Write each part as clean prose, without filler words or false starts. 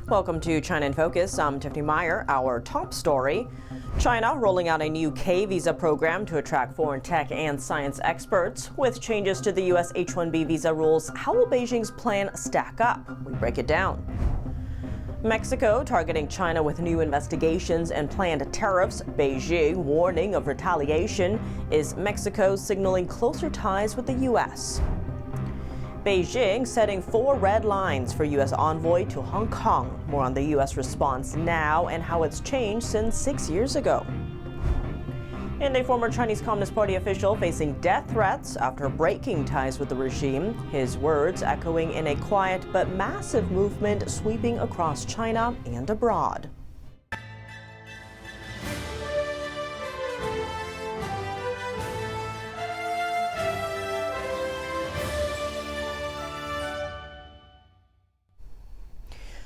Welcome to China in Focus. I'm Tiffany Meyer. Our top story: China rolling out a new K visa program to attract foreign tech and science experts. With changes to the U.S. H-1B visa rules, how will Beijing's plan stack up? We break it down. Mexico targeting China with new investigations and planned tariffs. Beijing warning of retaliation. Is Mexico signaling closer ties with the U.S.? Beijing setting 4 red lines for U.S. envoy to Hong Kong. More on the U.S. response now and how it's changed since 6 years ago. And a former Chinese Communist Party official facing death threats after breaking ties with the regime. His words echoing in a quiet but massive movement sweeping across China and abroad.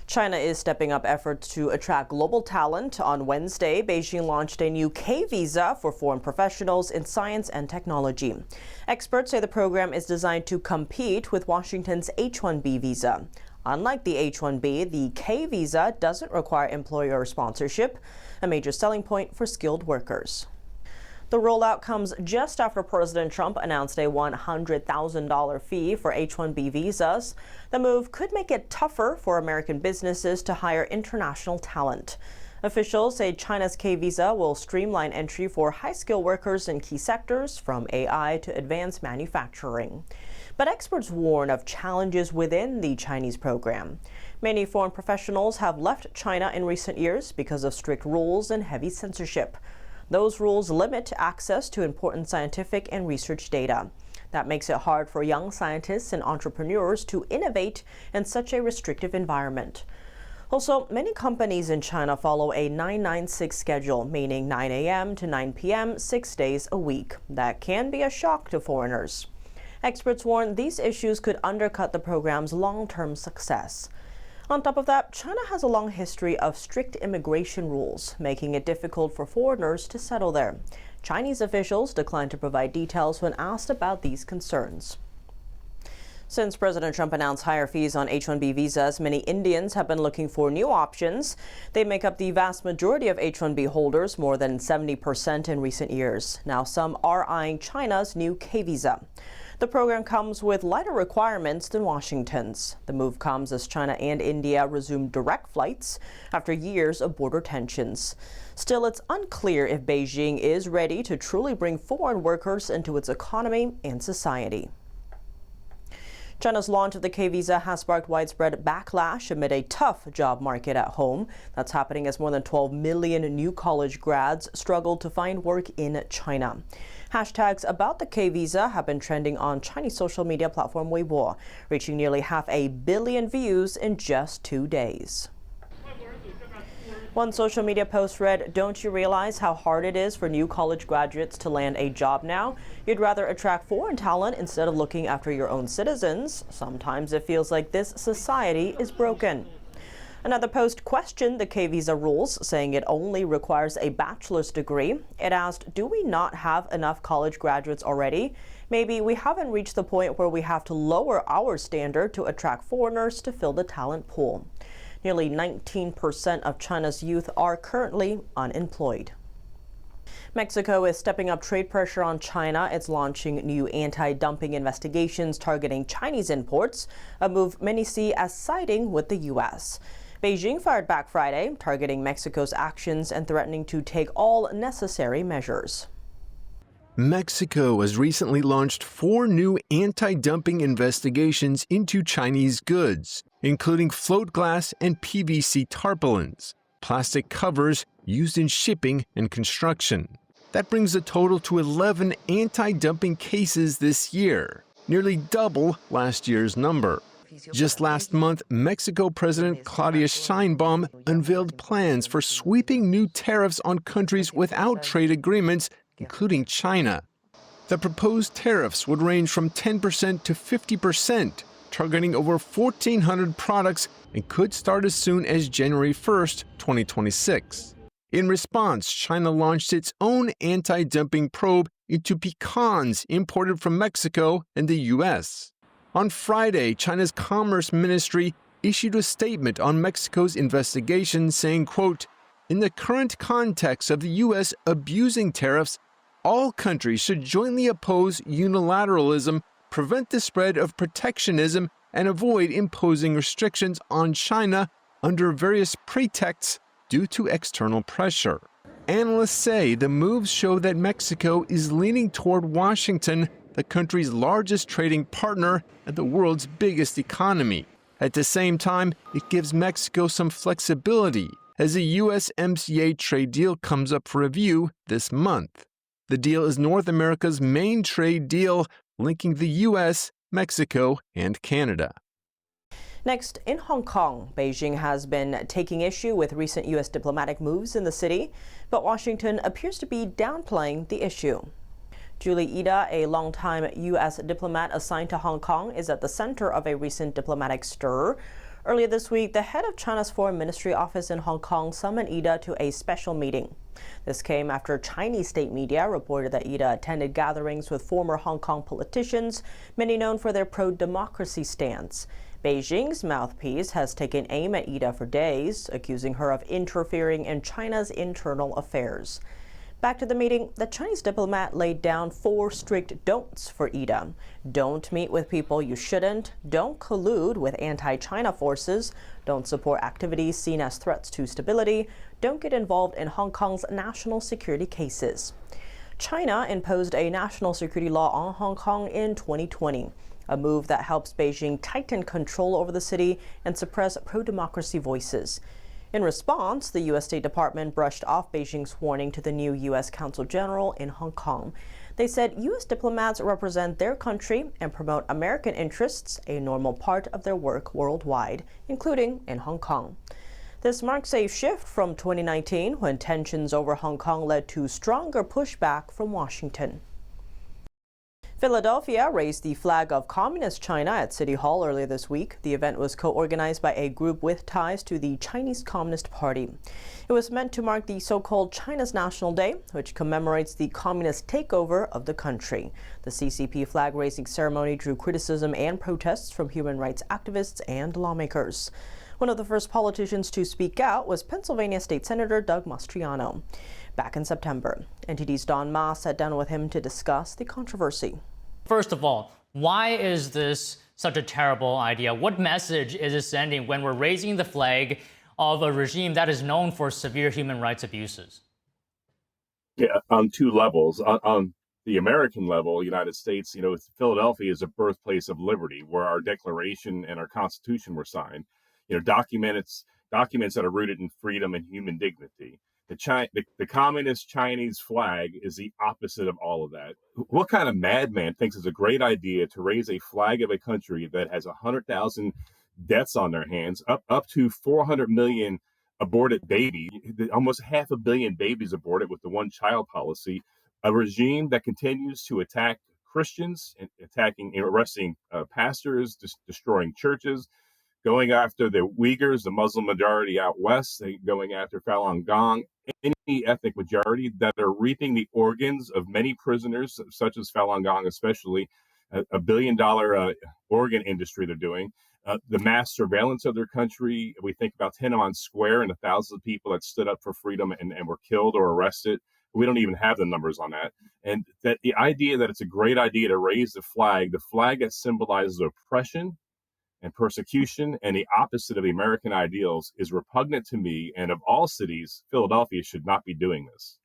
China is stepping up efforts to attract global talent. On Wednesday, Beijing launched a new K visa for foreign professionals in science and technology. Experts say the program is designed to compete with Washington's H-1B visa. Unlike the H-1B, the K visa doesn't require employer sponsorship, a major selling point for skilled workers. The rollout comes just after President Trump announced a $100,000 fee for H-1B visas. The move could make it tougher for American businesses to hire international talent. Officials say China's K visa will streamline entry for high-skilled workers in key sectors, from AI to advanced manufacturing. But experts warn of challenges within the Chinese program. Many foreign professionals have left China in recent years because of strict rules and heavy censorship. Those rules limit access to important scientific and research data. That makes it hard for young scientists and entrepreneurs to innovate in such a restrictive environment. Also, many companies in China follow a 9-9-6 schedule, meaning 9 a.m. to 9 p.m. 6 days a week. That can be a shock to foreigners. Experts warn these issues could undercut the program's long-term success. On top of that, China has a long history of strict immigration rules, making it difficult for foreigners to settle there. Chinese officials declined to provide details when asked about these concerns. Since President Trump announced higher fees on H-1B visas, many Indians have been looking for new options. They make up the vast majority of H-1B holders, more than 70% in recent years. Now some are eyeing China's new K visa. The program comes with lighter requirements than Washington's. The move comes as China and India resume direct flights after years of border tensions. Still, it's unclear if Beijing is ready to truly bring foreign workers into its economy and society. China's launch of the K visa has sparked widespread backlash amid a tough job market at home. That's happening as more than 12 million new college grads struggle to find work in China. Hashtags about the K visa have been trending on Chinese social media platform Weibo, reaching nearly 500 million views in just 2 days. One social media post read, "Don't you realize how hard it is for new college graduates to land a job now? You'd rather attract foreign talent instead of looking after your own citizens. Sometimes it feels like this society is broken." Another post questioned the K visa rules, saying it only requires a bachelor's degree. It asked, "Do we not have enough college graduates already? Maybe we haven't reached the point where we have to lower our standard to attract foreigners to fill the talent pool." Nearly 19% of China's youth are currently unemployed. Mexico is stepping up trade pressure on China. It's launching new anti-dumping investigations targeting Chinese imports, a move many see as siding with the U.S. Beijing fired back Friday, targeting Mexico's actions and threatening to take all necessary measures. Mexico has recently launched 4 new anti-dumping investigations into Chinese goods, including float glass and PVC tarpaulins, plastic covers used in shipping and construction. That brings the total to 11 anti-dumping cases this year, nearly double last year's number. Just last month, Mexico President Claudia Sheinbaum unveiled plans for sweeping new tariffs on countries without trade agreements, including China. The proposed tariffs would range from 10% to 50%, targeting over 1,400 products, and could start as soon as January 1st, 2026. In response, China launched its own anti-dumping probe into pecans imported from Mexico and the U.S. On Friday, China's Commerce Ministry issued a statement on Mexico's investigation saying, quote, "In the current context of the U.S. abusing tariffs, all countries should jointly oppose unilateralism, prevent the spread of protectionism, and avoid imposing restrictions on China under various pretexts due to external pressure." Analysts say the moves show that Mexico is leaning toward Washington, the country's largest trading partner and the world's biggest economy. At the same time, it gives Mexico some flexibility as the USMCA trade deal comes up for review this month. The deal is North America's main trade deal, linking the U.S., Mexico, and Canada. Next, in Hong Kong, Beijing has been taking issue with recent U.S. diplomatic moves in the city, but Washington appears to be downplaying the issue. Julie Ida, a longtime U.S. diplomat assigned to Hong Kong, is at the center of a recent diplomatic stir. Earlier this week, the head of China's Foreign Ministry office in Hong Kong summoned Ida to a special meeting. This came after Chinese state media reported that Ida attended gatherings with former Hong Kong politicians, many known for their pro-democracy stance. Beijing's mouthpiece has taken aim at Ida for days, accusing her of interfering in China's internal affairs. Back to the meeting, the Chinese diplomat laid down 4 strict don'ts for Ida. Don't meet with people you shouldn't, don't collude with anti-China forces, don't support activities seen as threats to stability, don't get involved in Hong Kong's national security cases. China imposed a national security law on Hong Kong in 2020, a move that helps Beijing tighten control over the city and suppress pro-democracy voices. In response, the U.S. State Department brushed off Beijing's warning to the new U.S. Consul General in Hong Kong. They said U.S. diplomats represent their country and promote American interests, a normal part of their work worldwide, including in Hong Kong. This marks a shift from 2019, when tensions over Hong Kong led to stronger pushback from Washington. Philadelphia raised the flag of Communist China at City Hall earlier this week. The event was co-organized by a group with ties to the Chinese Communist Party. It was meant to mark the so-called China's National Day, which commemorates the communist takeover of the country. The CCP flag-raising ceremony drew criticism and protests from human rights activists and lawmakers. One of the first politicians to speak out was Pennsylvania State Senator Doug Mastriano. Back in September, NTD's Don Ma sat down with him to discuss the controversy. First of all, why is this such a terrible idea? What message is it sending when we're raising the flag of a regime that is known for severe human rights abuses? Yeah, on 2 levels. On the American level, United States, Philadelphia is a birthplace of liberty, where our Declaration and our Constitution were signed. Documents that are rooted in freedom and human dignity. The communist Chinese flag is the opposite of all of that. What kind of madman thinks it's a great idea to raise a flag of a country that has 100,000 deaths on their hands, up to 400 million aborted babies, almost 500 million babies aborted with the one-child policy, a regime that continues to attack Christians, arresting pastors, destroying churches, going after the Uyghurs, the Muslim majority out west, going after Falun Gong, any ethnic majority that are reaping the organs of many prisoners, such as Falun Gong, especially a $1 billion organ industry they're doing. The mass surveillance of their country. We think about Tiananmen Square and the thousands of people that stood up for freedom and were killed or arrested. We don't even have the numbers on that. And that the idea that it's a great idea to raise the flag that symbolizes oppression and persecution and the opposite of the American ideals, is repugnant to me. And of all cities, Philadelphia should not be doing this.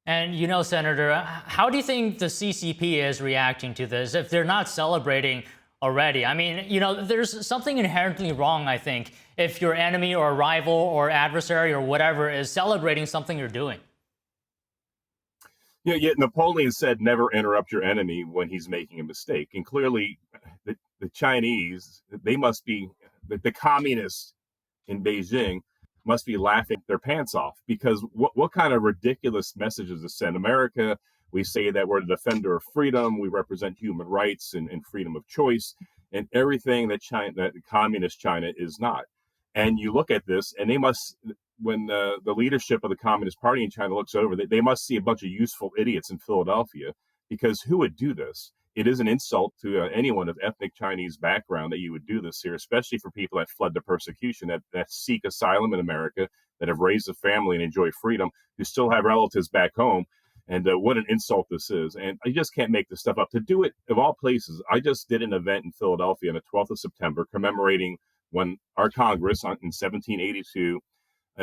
And Senator, how do you think the CCP is reacting to this if they're not celebrating already? I mean, there's something inherently wrong, I think, if your enemy or rival or adversary or whatever is celebrating something you're doing. Yet Napoleon said, never interrupt your enemy when he's making a mistake. And clearly, the Chinese, they must be, the communists in Beijing must be laughing their pants off, because what kind of ridiculous messages to send? America, we say that we're the defender of freedom, we represent human rights and freedom of choice, and everything that communist China is not. And you look at this, and they must, when the leadership of the Communist Party in China looks over, they must see a bunch of useful idiots in Philadelphia, because who would do this? it is an insult to anyone of ethnic Chinese background that you would do this here, especially for people that fled the persecution, that seek asylum in America, that have raised a family and enjoy freedom, who still have relatives back home. And what an insult this is. And you just can't make this stuff up. To do it, of all places, I just did an event in Philadelphia on the 12th of September commemorating when our Congress in 1782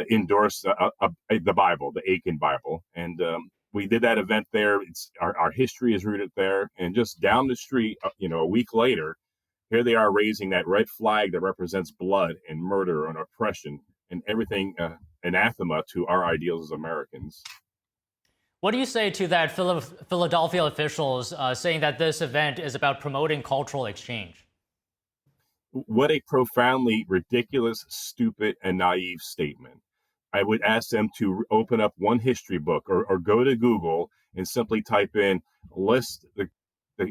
endorsed the Bible, the Aiken Bible. And we did that event there. Our history is rooted there. And just down the street, a week later, here they are raising that red flag that represents blood and murder and oppression and everything anathema to our ideals as Americans. What do you say to that Philadelphia officials saying that this event is about promoting cultural exchange? What a profoundly ridiculous, stupid, and naive statement. I would ask them to open up one history book or go to Google and simply type in list the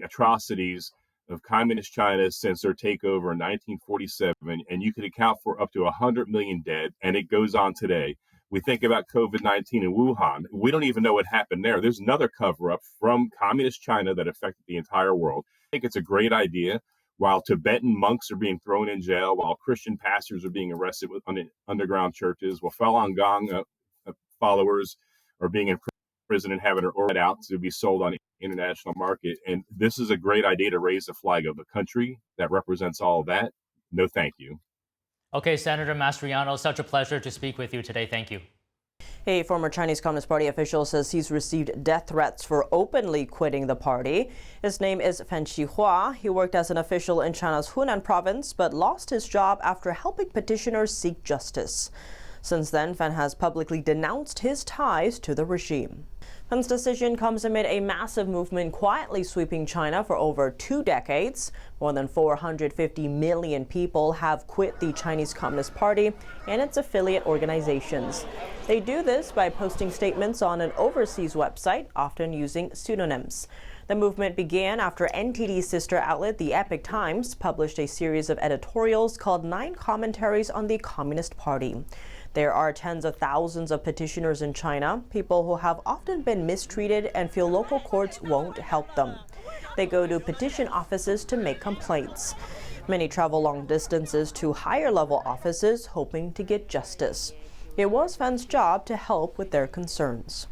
atrocities of communist China since their takeover in 1947, and you could account for up to 100 million dead, and it goes on today. We think about COVID-19 in Wuhan. We don't even know what happened there. There's another cover-up from communist China that affected the entire world. I think it's a great idea. While Tibetan monks are being thrown in jail, while Christian pastors are being arrested with underground churches, while Falun Gong followers are being in prison and having their organ out to be sold on the international market. And this is a great idea to raise the flag of the country that represents all of that. No, thank you. Okay, Senator Mastriano, such a pleasure to speak with you today. Thank you. A former Chinese Communist Party official says he's received death threats for openly quitting the party. His name is Fan Xihua. He worked as an official in China's Hunan province, but lost his job after helping petitioners seek justice. Since then, Fan has publicly denounced his ties to the regime. Fan's decision comes amid a massive movement quietly sweeping China for over 2 decades. More than 450 million people have quit the Chinese Communist Party and its affiliate organizations. They do this by posting statements on an overseas website, often using pseudonyms. The movement began after NTD's sister outlet, the Epoch Times, published a series of editorials called 9 Commentaries on the Communist Party. There are tens of thousands of petitioners in China, people who have often been mistreated and feel local courts won't help them. They go to petition offices to make complaints. Many travel long distances to higher-level offices hoping to get justice. It was Fan's job to help with their concerns.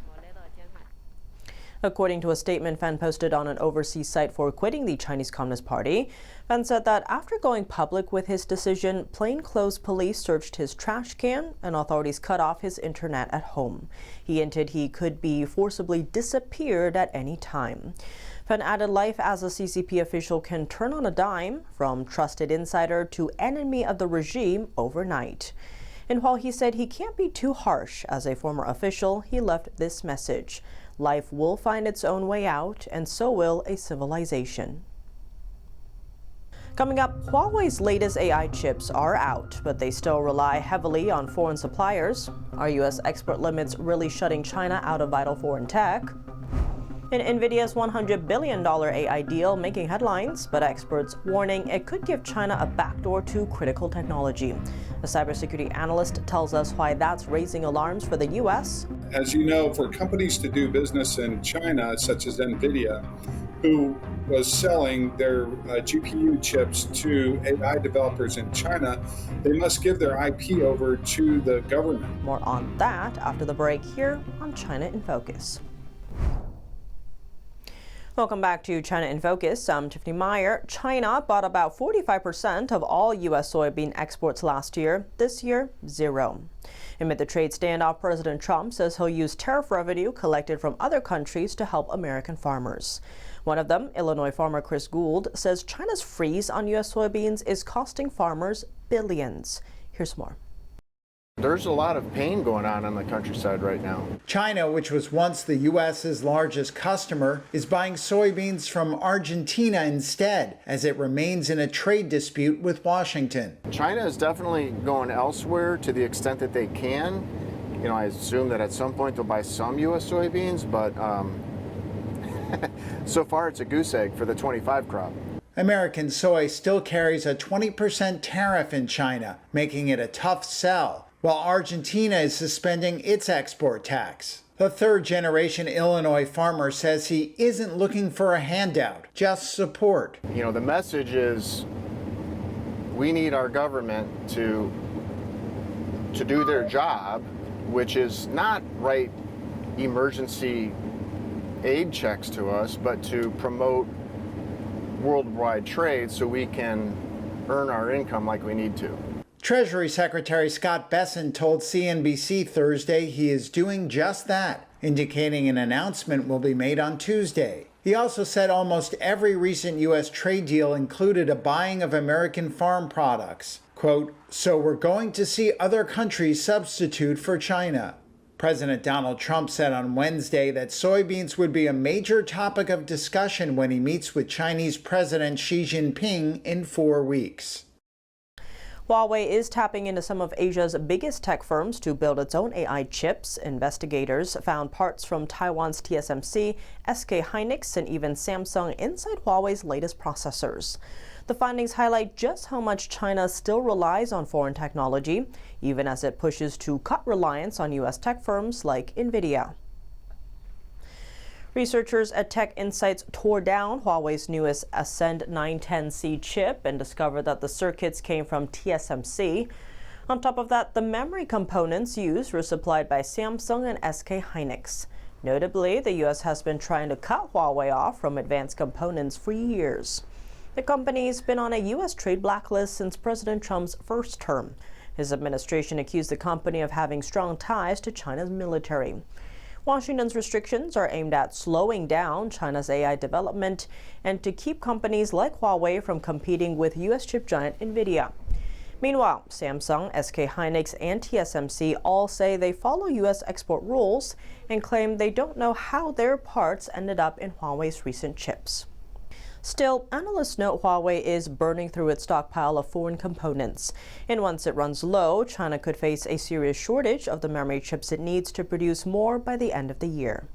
According to a statement Fan posted on an overseas site for quitting the Chinese Communist Party, Fan said that after going public with his decision, plainclothes police searched his trash can and authorities cut off his internet at home. He hinted he could be forcibly disappeared at any time. Fan added life as a CCP official can turn on a dime, from trusted insider to enemy of the regime overnight. And while he said he can't be too harsh as a former official, he left this message: life will find its own way out, and so will a civilization. Coming up, Huawei's latest AI chips are out, but they still rely heavily on foreign suppliers. Are U.S. export limits really shutting China out of vital foreign tech? And Nvidia's $100 billion AI deal making headlines, but experts warning it could give China a backdoor to critical technology. A cybersecurity analyst tells us why that's raising alarms for the U.S. As you know, for companies to do business in China, such as Nvidia, who was selling their GPU chips to AI developers in China, they must give their IP over to the government. More on that after the break here on China in Focus. Welcome back to China in Focus. I'm Tiffany Meyer. China bought about 45% of all U.S. soybean exports last year. This year, 0. Amid the trade standoff, President Trump says he'll use tariff revenue collected from other countries to help American farmers. One of them, Illinois farmer Chris Gould, says China's freeze on U.S. soybeans is costing farmers billions. Here's more. There's a lot of pain going on the countryside right now. China, which was once the U.S.'s largest customer, is buying soybeans from Argentina instead, as it remains in a trade dispute with Washington. China is definitely going elsewhere to the extent that they can. You know, I assume that at some point they'll buy some U.S. soybeans, but so far it's a goose egg for the 25 crop. American soy still carries a 20% tariff in China, making it a tough sell. while Argentina is suspending its export tax. The third-generation Illinois farmer says he isn't looking for a handout, just support. You know, the message is we need our government to do their job, which is not write emergency aid checks to us, but to promote worldwide trade so we can earn our income like we need to. Treasury Secretary Scott Bessent told CNBC Thursday he is doing just that, indicating an announcement will be made on Tuesday. He also said almost every recent U.S. trade deal included a buying of American farm products. Quote, "So we're going to see other countries substitute for China." President Donald Trump said on Wednesday that soybeans would be a major topic of discussion when he meets with Chinese President Xi Jinping in 4 weeks. Huawei is tapping into some of Asia's biggest tech firms to build its own AI chips. Investigators found parts from Taiwan's TSMC, SK Hynix, and even Samsung inside Huawei's latest processors. The findings highlight just how much China still relies on foreign technology, even as it pushes to cut reliance on U.S. tech firms like Nvidia. Researchers at Tech Insights tore down Huawei's newest Ascend 910C chip and discovered that the circuits came from TSMC. On top of that, the memory components used were supplied by Samsung and SK Hynix. Notably, the U.S. has been trying to cut Huawei off from advanced components for years. The company's been on a U.S. trade blacklist since President Trump's first term. His administration accused the company of having strong ties to China's military. Washington's restrictions are aimed at slowing down China's AI development and to keep companies like Huawei from competing with U.S. chip giant Nvidia. Meanwhile, Samsung, SK Hynix, and TSMC all say they follow U.S. export rules and claim they don't know how their parts ended up in Huawei's recent chips. Still, analysts note Huawei is burning through its stockpile of foreign components. And once it runs low, China could face a serious shortage of the memory chips it needs to produce more by the end of the year.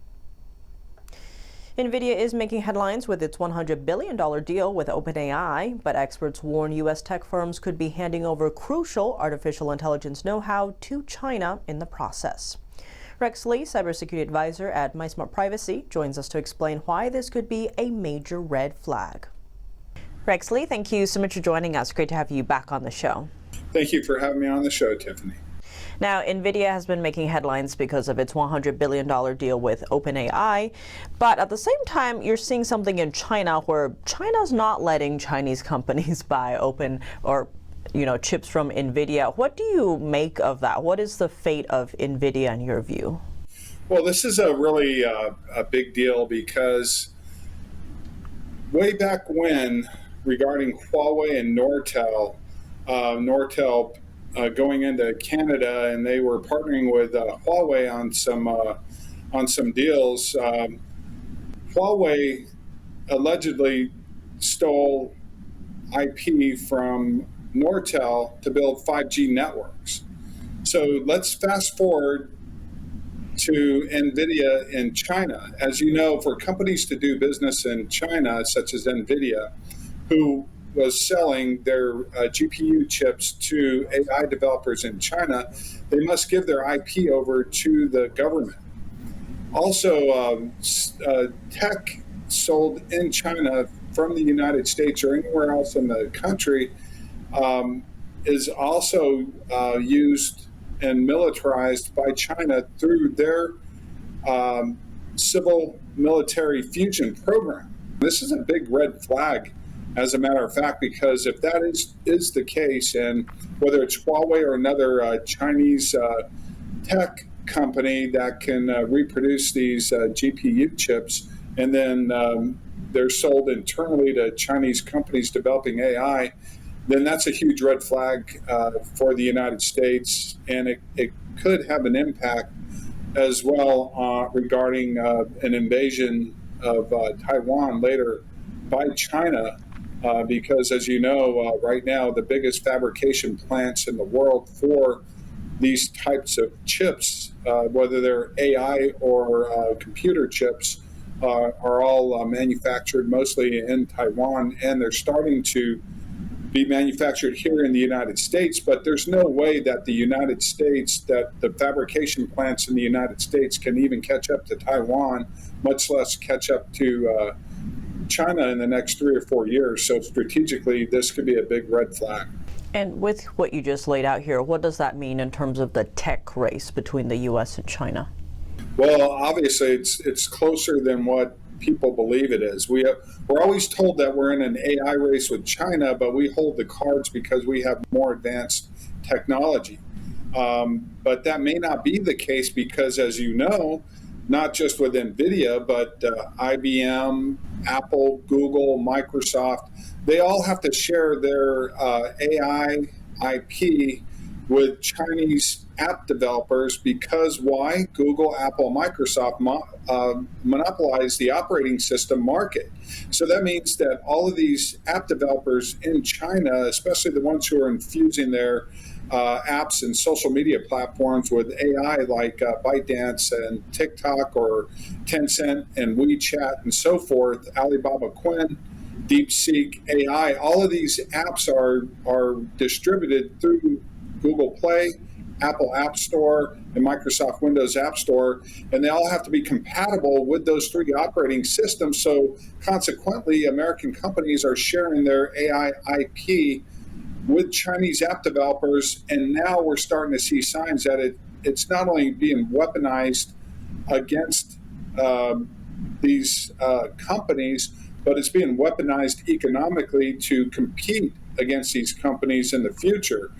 Nvidia is making headlines with its $100 billion deal with OpenAI, but experts warn U.S. tech firms could be handing over crucial artificial intelligence know-how to China in the process. Rex Lee, cybersecurity advisor at MySmart Privacy, joins us to explain why this could be a major red flag. Rex Lee, thank you so much for joining us. Great to have you back on the show. Thank you for having me on the show, Tiffany. Now, Nvidia has been making headlines because of its $100 billion deal with OpenAI, but at the same time, you're seeing something in China where China's not letting Chinese companies buy chips from Nvidia. What do you make of that? What is the fate of Nvidia in your view? Well, this is a really a big deal because way back when, regarding Huawei and Nortel going into Canada, and they were partnering with Huawei on some deals. Huawei allegedly stole IP from Nortel to build 5G networks. So let's fast forward to Nvidia in China. As you know, for companies to do business in China, such as Nvidia, who was selling their GPU chips to AI developers in China, they must give their IP over to the government. Also, tech sold in China from the United States or anywhere else in the country is also used and militarized by China through their civil military fusion program. This is a big red flag, as a matter of fact, because if that is the case, and whether it's Huawei or another Chinese tech company that can reproduce these GPU chips, and then they're sold internally to Chinese companies developing AI, then that's a huge red flag for the United States, and it could have an impact as well regarding an invasion of Taiwan later by China, because as you know, right now the biggest fabrication plants in the world for these types of chips, whether they're AI or computer chips, are all manufactured mostly in Taiwan, and they're starting to be manufactured here in the United States, but there's no way that the United States, that the fabrication plants in the United States can even catch up to Taiwan, much less catch up to China in the next 3 or 4 years. So strategically, this could be a big red flag. And with what you just laid out here, what does that mean in terms of the tech race between the U.S. and China? Well, obviously, it's closer than what people believe it is. We're always told that we're in an AI race with China, but we hold the cards because we have more advanced technology. But that may not be the case because, as you know, not just with Nvidia, but IBM, Apple, Google, Microsoft, they all have to share their AI IP with Chinese app developers because why? Google, Apple, Microsoft monopolize the operating system market. So that means that all of these app developers in China, especially the ones who are infusing their apps and social media platforms with AI like ByteDance and TikTok or Tencent and WeChat and so forth, Alibaba Quinn, DeepSeek AI, all of these apps are distributed through Google Play, Apple App Store, and Microsoft Windows App Store, and they all have to be compatible with those 3 operating systems. So consequently, American companies are sharing their AI IP with Chinese app developers, and now we're starting to see signs that it's not only being weaponized against these companies, but it's being weaponized economically to compete against these companies in the future.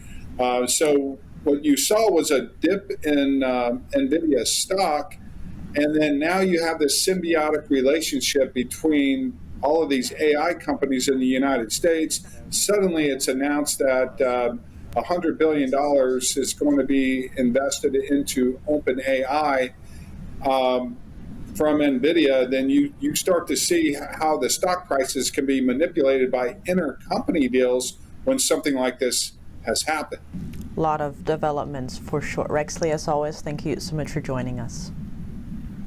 So what you saw was a dip in Nvidia stock, and then now you have this symbiotic relationship between all of these AI companies in the United States. Suddenly it's announced that $100 billion is going to be invested into OpenAI from Nvidia. Then you start to see how the stock prices can be manipulated by intercompany deals when something like this has happened. A lot of developments for sure. Rexley, as always, thank you so much for joining us.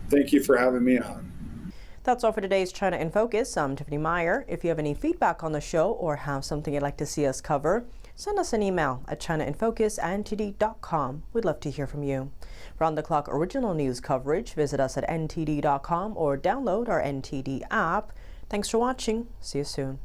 Thank you for having me on. That's all for today's China in Focus. I'm Tiffany Meyer. If you have any feedback on the show or have something you'd like to see us cover, send us an email at chinainfocus@ntd.com. We'd love to hear from you. Round-the-clock original news coverage, visit us at ntd.com or download our NTD app. Thanks for watching. See you soon.